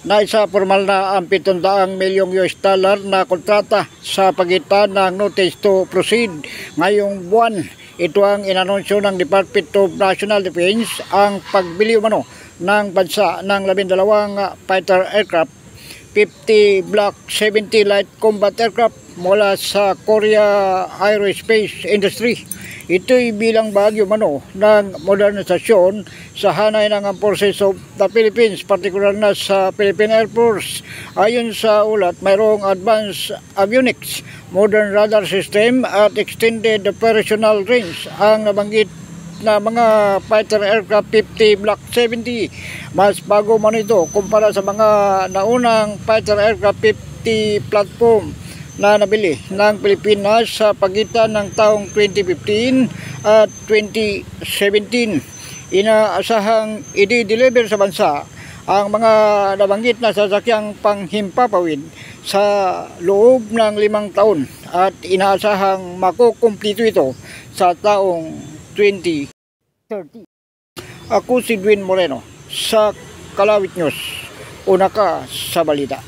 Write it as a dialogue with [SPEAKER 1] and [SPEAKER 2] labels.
[SPEAKER 1] na isa formal na ang 700 milyong US dollar na kontrata sa pagitan ng notice to proceed ngayong buwan. Ito ang inanunsyo ng Department of National Defense ang pagbili umano ng bansa ng 12 fighter aircraft, 50 Block 70 light combat aircraft mula sa Korea Aerospace Industry. Ito'y bilang bahagi umano ng modernisasyon sa hanay ng Forces of the Philippines, partikular na sa Philippine Air Force. Ayon sa ulat, mayroong advanced avionics, modern radar system at extended operational range ang nabanggit na mga fighter aircraft 50 Block 70. Mas bago man ito kumpara sa mga naunang fighter aircraft 50 platform na nabili ng Pilipinas sa pagitan ng taong 2015 at 2017. Inaasahang i-deliver sa bansa ang mga nabanggit na sasakyang panghimpapawid sa loob ng 5 taon at inaasahang makukumplito ito sa taong 2030. Ako si Dwayne Moreno sa Kalawit News. Una ka sa balita.